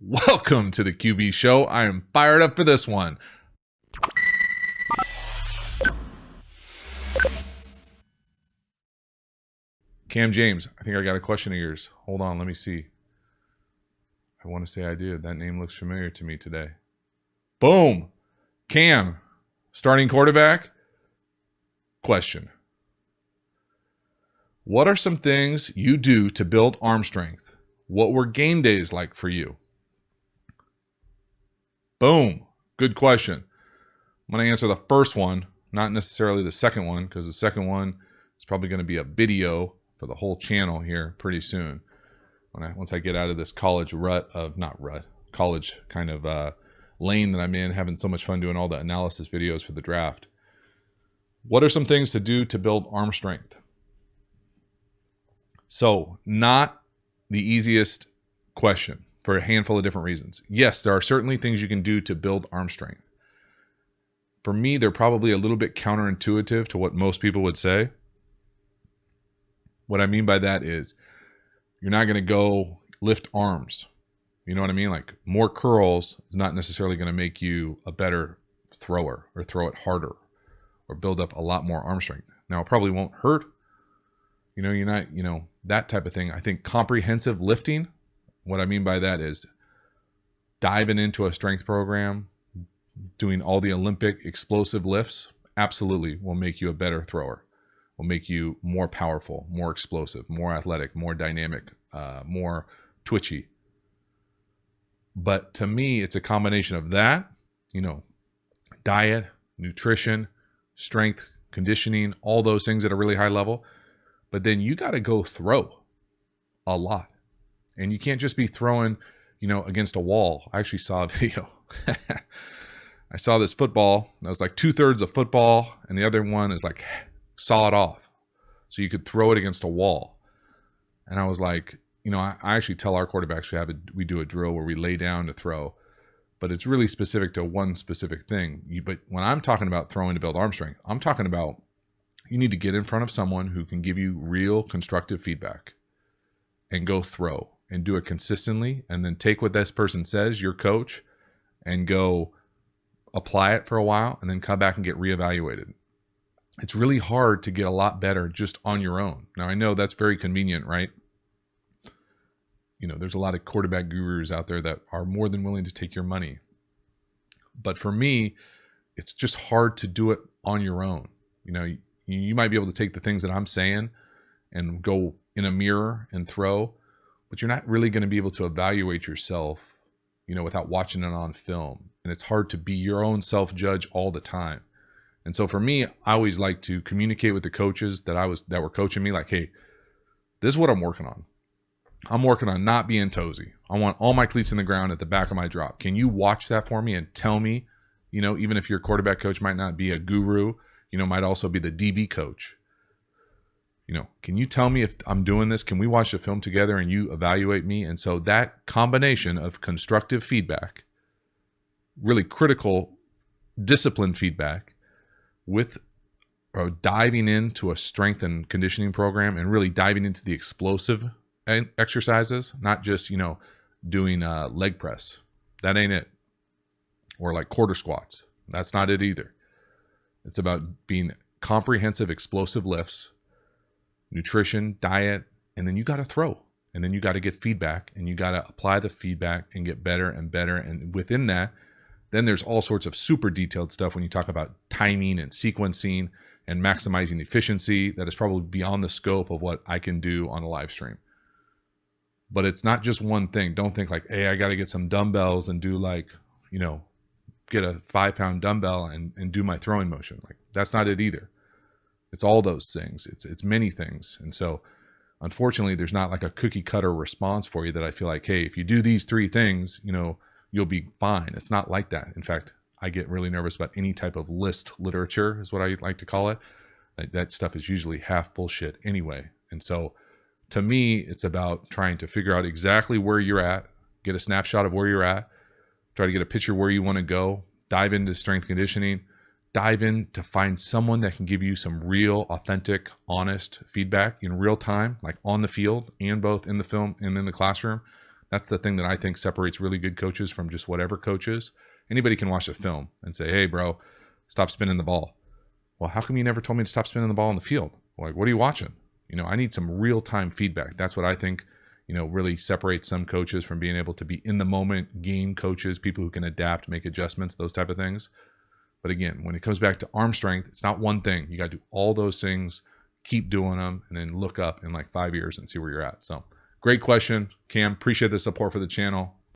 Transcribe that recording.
Welcome to the QB Show. I am fired up for this one. Cam James, I think I got a question of yours. Hold on, let me see. I want to say I do. That name looks familiar to me today. Boom. Cam, starting quarterback? Question. What are some things you do to build arm strength? What were game days like for you? Boom. Good question. I'm going to answer the first one, not necessarily the second one, because the second one is probably going to be a video for the whole channel here pretty soon. Once I get out of this college college kind of lane that I'm in, having so much fun doing all the analysis videos for the draft. What are some things to do to build arm strength? So, not the easiest question for a handful of different reasons. Yes, there are certainly things you can do to build arm strength. For me, they're probably a little bit counterintuitive to what most people would say. What I mean by that is you're not going to go lift arms. You know what I mean? Like more curls is not necessarily going to make you a better thrower or throw it harder or build up a lot more arm strength. Now, it probably won't hurt. You're not, that type of thing. I think comprehensive lifting, what I mean by that is diving into a strength program, doing all the Olympic explosive lifts, absolutely will make you a better thrower, will make you more powerful, more explosive, more athletic, more dynamic, more twitchy. But to me, it's a combination of that, diet, nutrition, strength, conditioning, all those things at a really high level. But then you got to go throw a lot. And you can't just be throwing, against a wall. I actually saw a video. I saw this football. That was like 2/3 of football. And the other one is like saw it off. So you could throw it against a wall. And I was like, I actually tell our quarterbacks we do a drill where we lay down to throw. But it's really specific to one specific thing. But when I'm talking about throwing to build arm strength, I'm talking about you need to get in front of someone who can give you real constructive feedback and go throw and do it consistently, and then take what this person says, your coach, and go apply it for a while and then come back and get reevaluated. It's really hard to get a lot better just on your own. Now, I know that's very convenient, right? There's a lot of quarterback gurus out there that are more than willing to take your money. But for me, it's just hard to do it on your own. You might be able to take the things that I'm saying and go in a mirror and throw, but you're not really going to be able to evaluate yourself, without watching it on film. And it's hard to be your own self-judge all the time. And so for me, I always like to communicate with the coaches that were coaching me, like, hey, this is what I'm working on. I'm working on not being toesy. I want all my cleats in the ground at the back of my drop. Can you watch that for me and tell me, even if your quarterback coach might not be a guru, might also be the DB coach. Can you tell me if I'm doing this? Can we watch the film together and you evaluate me? And so that combination of constructive feedback, really critical discipline feedback, with diving into a strength and conditioning program and really diving into the explosive exercises, not just, doing leg press. That ain't it. Or like quarter squats. That's not it either. It's about being comprehensive explosive lifts, nutrition, diet, and then you got to throw. And then you got to get feedback, and you got to apply the feedback and get better and better. And within that, then there's all sorts of super detailed stuff when you talk about timing and sequencing and maximizing efficiency that is probably beyond the scope of what I can do on a live stream. But it's not just one thing. Don't think like, hey, I got to get some dumbbells and do get a 5-pound dumbbell and do my throwing motion. Like, that's not it either. It's all those things. It's many things. And so unfortunately, there's not like a cookie cutter response for you that I feel like, hey, if you do these 3 things, you'll be fine. It's not like that. In fact, I get really nervous about any type of list literature is what I like to call it. That stuff is usually half bullshit anyway. And so to me, it's about trying to figure out exactly where you're at, get a snapshot of where you're at, try to get a picture where you want to go, dive into strength conditioning, dive in to find someone that can give you some real, authentic, honest feedback in real time, like on the field and both in the film and in the classroom. That's the thing that I think separates really good coaches from just whatever coaches. Anybody can watch a film and say, hey, bro, stop spinning the ball. Well, how come you never told me to stop spinning the ball in the field? Like, what are you watching? I need some real-time feedback. That's what I think, really separates some coaches from being able to be in the moment game coaches, people who can adapt, make adjustments, those type of things. But again, when it comes back to arm strength, it's not one thing. You got to do all those things, keep doing them, and then look up in like 5 years and see where you're at. So great question, Cam. Appreciate the support for the channel.